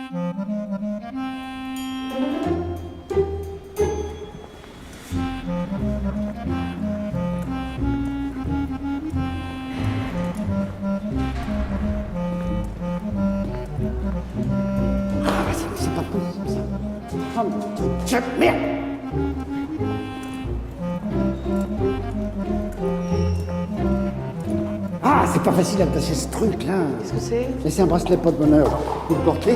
C'est pas possible. Oh, tiens, merde! Ah, c'est pas facile à attacher ce truc-là. Qu'est-ce que c'est? Mais c'est un bracelet porte-bonheur. Vous le portez,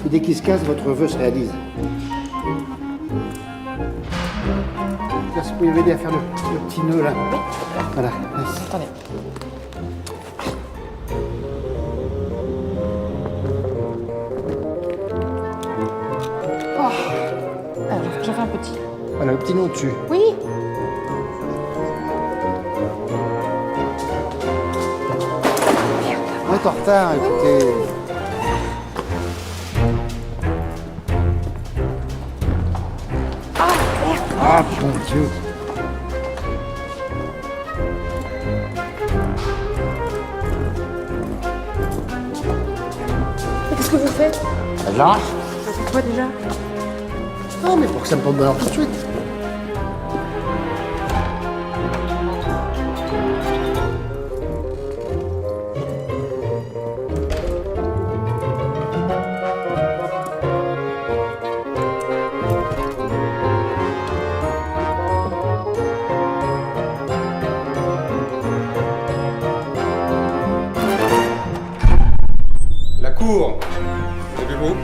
et dès qu'il se casse, votre vœu se réalise. Merci, vous pouvez m'aider à faire le petit nœud, là. Oui. Voilà, merci. Attendez. Alors, j'en fais un petit. Voilà, le petit nœud dessus. Oui. On est en retard, écoutez. Ah, bon Dieu. Mais qu'est-ce que vous faites? Lâche. Pourquoi déjà? Non, mais pour que ça me porte bonheur tout de suite. La cour. Levez-vous.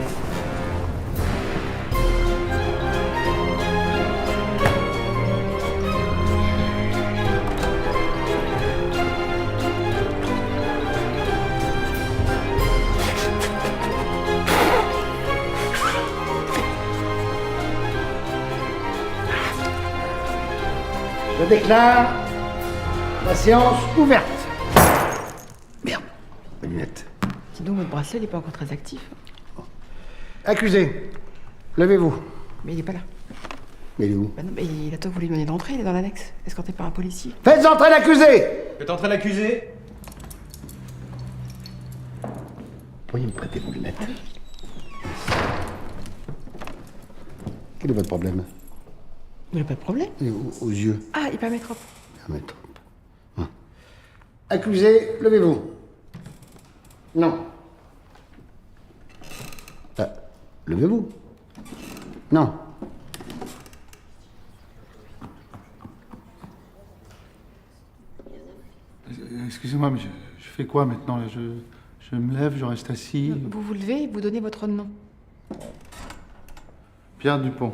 Je déclare la séance ouverte. Merde, mes lunettes. Dis donc, votre bracelet, il n'est pas encore très actif. Accusé, levez-vous. Mais il n'est pas là. Mais il est où? Bah non, mais il a toi voulu lui donner d'entrée, il est dans l'annexe. Escorté par un policier. Faites entrer l'accusé! Faites entrer l'accusé. Pourriez me prêter vos lunettes? Quel est votre problème? Il n'y a pas de problème. Et aux yeux. Ah, il peut mettre trop. Ah, mais trop. Hein. Accusé, levez-vous. Non. Ah, levez-vous. Non. Excusez-moi, mais je fais quoi maintenant là je me lève, je reste assis. Vous vous levez et vous donnez votre nom. Pierre Dupont.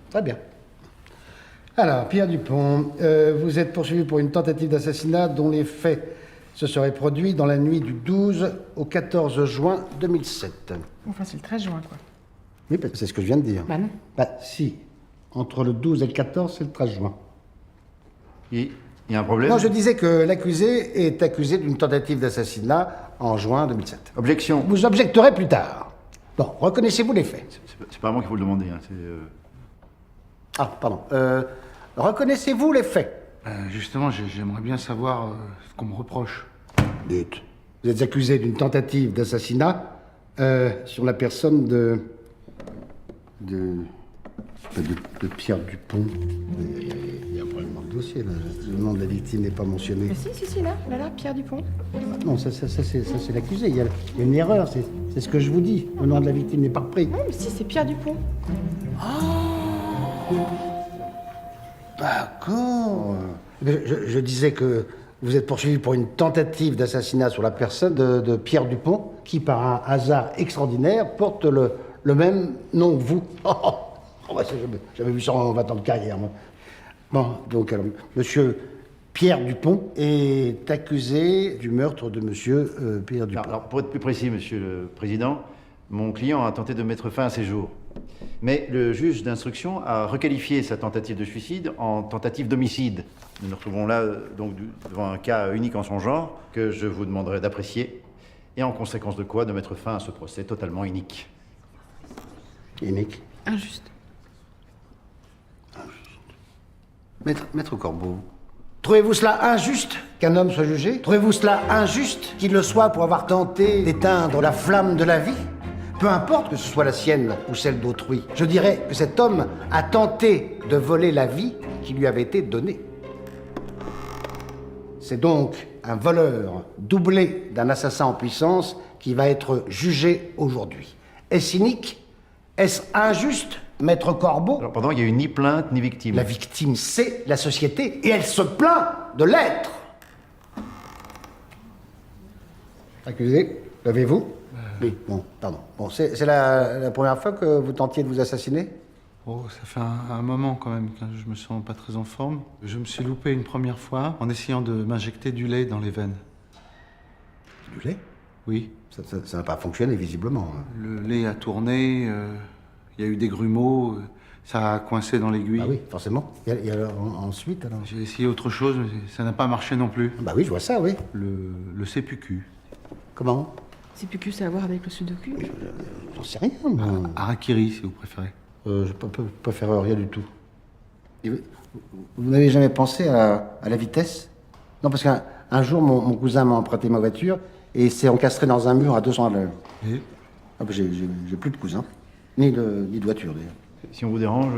Très bien. Alors, Pierre Dupont, vous êtes poursuivi pour une tentative d'assassinat dont les faits se seraient produits dans la nuit du 12 au 14 juin 2007. Enfin, c'est le 13 juin, quoi. Oui, c'est ce que je viens de dire. Bah non. Bah, si. Entre le 12 et le 14, c'est le 13 juin. Il y a un problème? Non, je disais que l'accusé est accusé d'une tentative d'assassinat en juin 2007. Objection. Vous objecterez plus tard. Bon, reconnaissez-vous les faits? C'est pas à moi qu'il faut le demander. Hein. Ah, pardon. Reconnaissez-vous les faits? Justement, j'aimerais bien savoir ce qu'on me reproche. Dites. Vous êtes accusé d'une tentative d'assassinat sur la personne de Pierre Dupont. Il y a un problème dans le dossier, là. Le nom de la victime n'est pas mentionné. Mais si, là, Pierre Dupont. Non, ça c'est l'accusé. Il y a une erreur, c'est ce que je vous dis. Le nom de la victime n'est pas repris. Non, mais si, c'est Pierre Dupont. D'accord. Je disais que vous êtes poursuivi pour une tentative d'assassinat sur la personne de Pierre Dupont, qui, par un hasard extraordinaire, porte le même nom que vous. Oh, bah, j'avais vu ça en 20 ans de carrière, moi. Bon, donc, alors, monsieur Pierre Dupont est accusé du meurtre de monsieur Pierre Dupont. Alors, pour être plus précis, monsieur le président, mon client a tenté de mettre fin à ses jours. Mais le juge d'instruction a requalifié sa tentative de suicide en tentative d'homicide. Nous nous retrouvons là donc devant un cas unique en son genre que je vous demanderai d'apprécier et en conséquence de quoi de mettre fin à ce procès totalement inique. Inique. Injuste. Maître Corbeau, trouvez-vous cela injuste qu'un homme soit jugé? Trouvez-vous cela injuste qu'il le soit pour avoir tenté d'éteindre la flamme de la vie? peu importe que ce soit la sienne ou celle d'autrui. Je dirais que cet homme a tenté de voler la vie qui lui avait été donnée. C'est donc un voleur doublé d'un assassin en puissance qui va être jugé aujourd'hui. Est-ce cynique? Est-ce injuste, maître Corbeau? Alors, pardon, il n'y a eu ni plainte ni victime. La victime, c'est la société, et elle se plaint de l'être. Accusé, l'avez-vous? Oui, bon, pardon. Bon, c'est la première fois que vous tentiez de vous assassiner? Oh, ça fait un moment quand même que je me sens pas très en forme. Je me suis loupé une première fois en essayant de m'injecter du lait dans les veines. Du lait? Oui, Ça n'a pas fonctionné, visiblement. le lait a tourné, il y a eu des grumeaux, ça a coincé dans l'aiguille. Bah oui, forcément. Et alors, ensuite, alors? J'ai essayé autre chose, mais ça n'a pas marché non plus. Bah oui, je vois ça, oui. Le CPQ. Comment? C'est plus que ça à voir avec le sudoku. J'en sais rien, moi. Harakiri, si vous préférez. Je peux faire rien du tout. Et vous n'avez jamais pensé à la vitesse? Non, parce qu'un jour, mon cousin m'a emprunté ma voiture et il s'est encastré dans un mur à 200 à l'heure. Et Ah bah, j'ai plus de cousins. Ni de voiture, d'ailleurs. Si on vous dérange...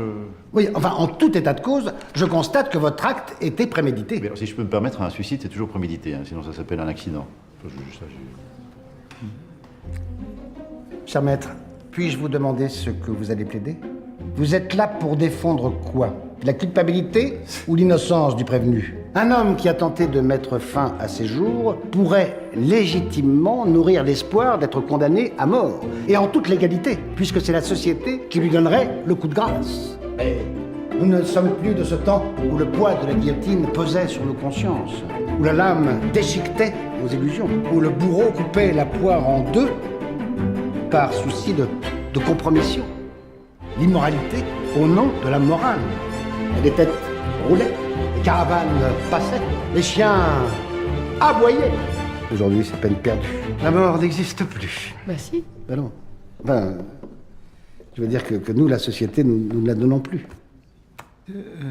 Oui, enfin, en tout état de cause, je constate que votre acte était prémédité. Mais alors, si je peux me permettre, un suicide, c'est toujours prémédité, hein, sinon ça s'appelle un accident. Enfin, Cher maître, puis-je vous demander ce que vous allez plaider? Vous êtes là pour défendre quoi? La culpabilité ou l'innocence du prévenu? Un homme qui a tenté de mettre fin à ses jours pourrait légitimement nourrir l'espoir d'être condamné à mort, et en toute légalité, puisque c'est la société qui lui donnerait le coup de grâce. Mais nous ne sommes plus de ce temps où le poids de la guillotine pesait sur nos consciences, où la lame déchiquetait nos illusions, où le bourreau coupait la poire en deux par souci de compromission. L'immoralité au nom de la morale. Les têtes roulaient, les caravanes passaient, les chiens aboyaient. Aujourd'hui, c'est peine perdue. La mort n'existe plus. Bah si. Ben non. Enfin, je veux dire que nous, la société, nous ne la donnons plus.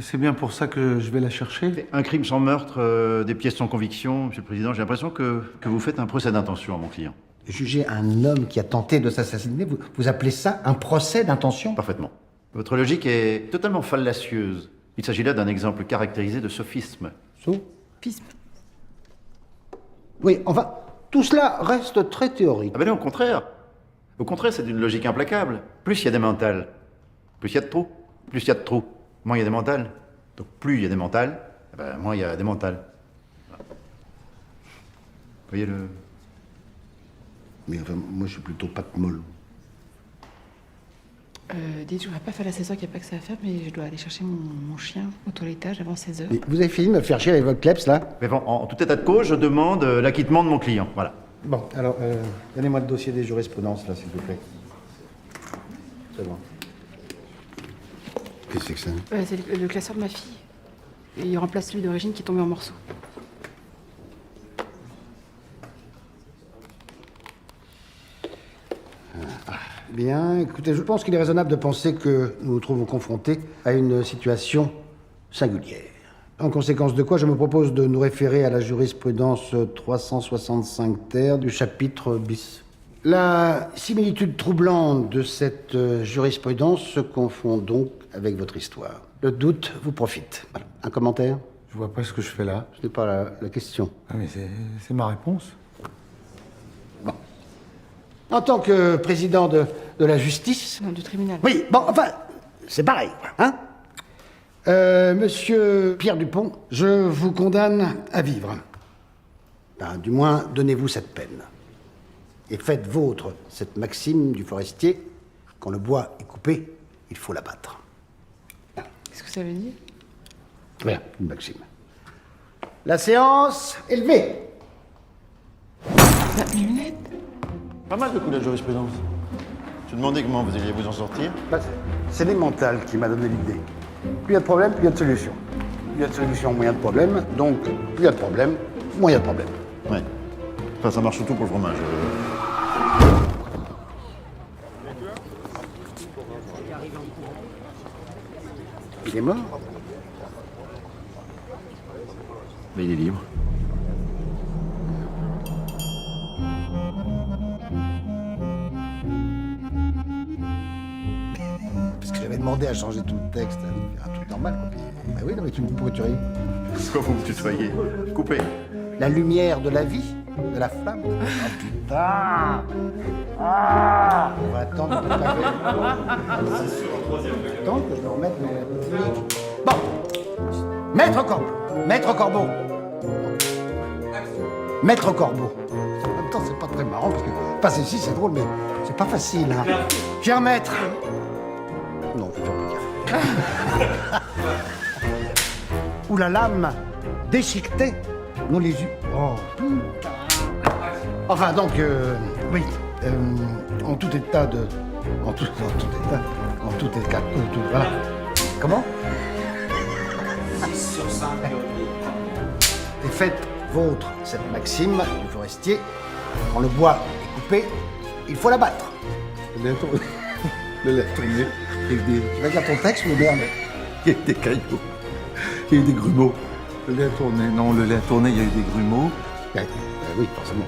c'est bien pour ça que je vais la chercher. Un crime sans meurtre, des pièces sans conviction, Monsieur le Président, j'ai l'impression que vous faites un procès d'intention à mon client. Juger un homme qui a tenté de s'assassiner, vous appelez ça un procès d'intention? Parfaitement. Votre logique est totalement fallacieuse. Il s'agit là d'un exemple caractérisé de sophisme. Pisme. Oui, enfin, tout cela reste très théorique. Ah ben non, au contraire. Au contraire, c'est d'une logique implacable. Plus il y a des mentales, plus il y a de trous. Plus il y a de trous, moins il y a des mentales. Donc plus il y a des mentales, eh ben, moins il y a des mentales. Voilà. Vous voyez le... Mais enfin, moi, je suis plutôt patte molle. Dites, je voudrais pas faire la 16h, qu'il n'y a pas que ça à faire, mais je dois aller chercher mon chien au toilettage avant 16h. Mais vous avez fini de me faire chier avec votre kleps, là? Mais bon, en tout état de cause, je demande l'acquittement de mon client. Voilà. Bon, alors, donnez-moi le dossier des jurisprudences, là, s'il vous plaît. C'est bon. Qu'est-ce que c'est que ça? C'est le classeur de ma fille. Et il remplace celui d'origine qui est tombé en morceaux. Bien, écoutez, je pense qu'il est raisonnable de penser que nous nous trouvons confrontés à une situation singulière. En conséquence de quoi, je me propose de nous référer à la jurisprudence 365 ter du chapitre bis. La similitude troublante de cette jurisprudence se confond donc avec votre histoire. Le doute vous profite. Voilà. Un commentaire? Je vois pas ce que je fais là. Ce n'est pas la question. Ah, mais c'est ma réponse. En tant que président de la justice... Non, du tribunal. Oui, bon, enfin, c'est pareil, hein? Monsieur Pierre Dupont, je vous condamne à vivre. Ben, du moins, donnez-vous cette peine. Et faites vôtre cette maxime du forestier, quand le bois est coupé, il faut l'abattre. Qu'est-ce que ça veut dire? Voilà, une maxime. La séance est levée. Bah, mes lunettes. Pas mal de coups de jurisprudence. Je me demandais comment vous alliez vous en sortir. Ben, c'est les mentales qui m'a donné l'idée. Plus il y a de problème, plus il y a de solution. Plus il y a de solution, moins il y a de problème. Donc, plus il y a de problème, moins il y a de problème. Ouais. Enfin, ça marche surtout pour le fromage. Il est mort? Mais il est libre. j'avais demandé à changer tout le texte, un truc normal. Quoi. Puis, bah oui, non, mais pourquoi tu ris? Pourquoi vous me tutoyez? Coupez. La lumière de la vie, de la flamme. Oh putain! Ah! On va attendre que Attends que je le remette dans la technique. Bon! Maître Corbeau! Maître Corbeau! Maître Corbeau! En même temps, c'est pas très marrant parce que passer ici, c'est drôle, mais c'est pas facile. Hein. Cher maître! Non, faut faire plus gaffe. Où la lame déchiquetée nous les yeux. Oh, putain. Enfin, donc, oui, en tout état de. En tout état. Voilà. Comment? 6 sur 5. Et faites vôtre cette maxime du forestier. Quand le bois est coupé, il faut l'abattre. Le lait a tourné. Le lait a tourné. Il y a eu des, Tu vas dire ton texte ou merde? il y a eu des cailloux. Il y a eu des grumeaux. Le lait a tourné. Non, le lait a tourné, il y a eu des grumeaux. Oui, forcément.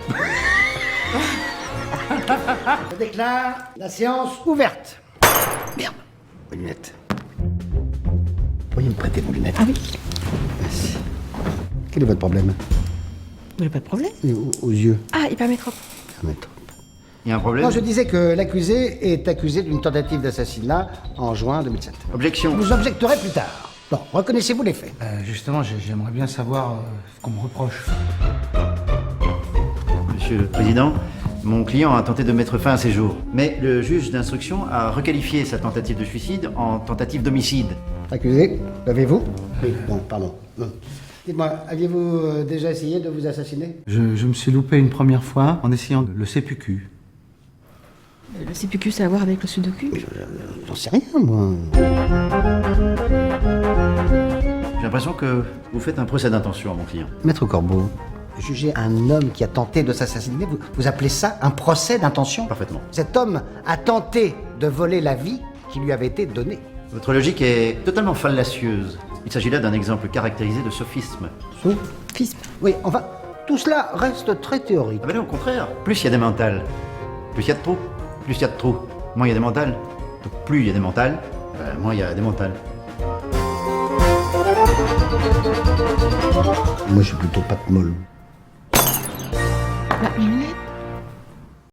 Je déclare la séance ouverte. Merde, mes lunettes. Pourriez me prêter vos lunettes? Ah oui. Merci. Quel est votre problème? Vous n'avez pas de problème? Et aux yeux. Ah, hypermétrope. Il y a un problème? Non, je disais que l'accusé est accusé d'une tentative d'assassinat en juin 2007. Objection. Vous objecterez plus tard. Bon, reconnaissez-vous les faits? Justement, j'aimerais bien savoir ce qu'on me reproche. Monsieur le Président, mon client a tenté de mettre fin à ses jours. Mais le juge d'instruction a requalifié sa tentative de suicide en tentative d'homicide. Accusé, l'avez-vous? Oui, bon, pardon. Dites-moi, aviez-vous déjà essayé de vous assassiner? Je me suis loupé une première fois en essayant le CPQ. Le CPQ, c'est à voir avec le sudoku? J'en sais rien, moi. J'ai l'impression que vous faites un procès d'intention à mon client. Maître Corbeau, juger un homme qui a tenté de s'assassiner, vous appelez ça un procès d'intention? Parfaitement. Cet homme a tenté de voler la vie qui lui avait été donnée. Votre logique est totalement fallacieuse. Il s'agit là d'un exemple caractérisé de sophisme. Fisp. Oui, enfin, tout cela reste très théorique. Ah ben non, au contraire. Plus il y a des mentales, plus il y a de trous. Plus il y a de trous, moins il y a des mentales. Donc plus il y a des mentales, moins il y a des mentales. Moi, je suis plutôt patte molle. Bah, mes lunettes.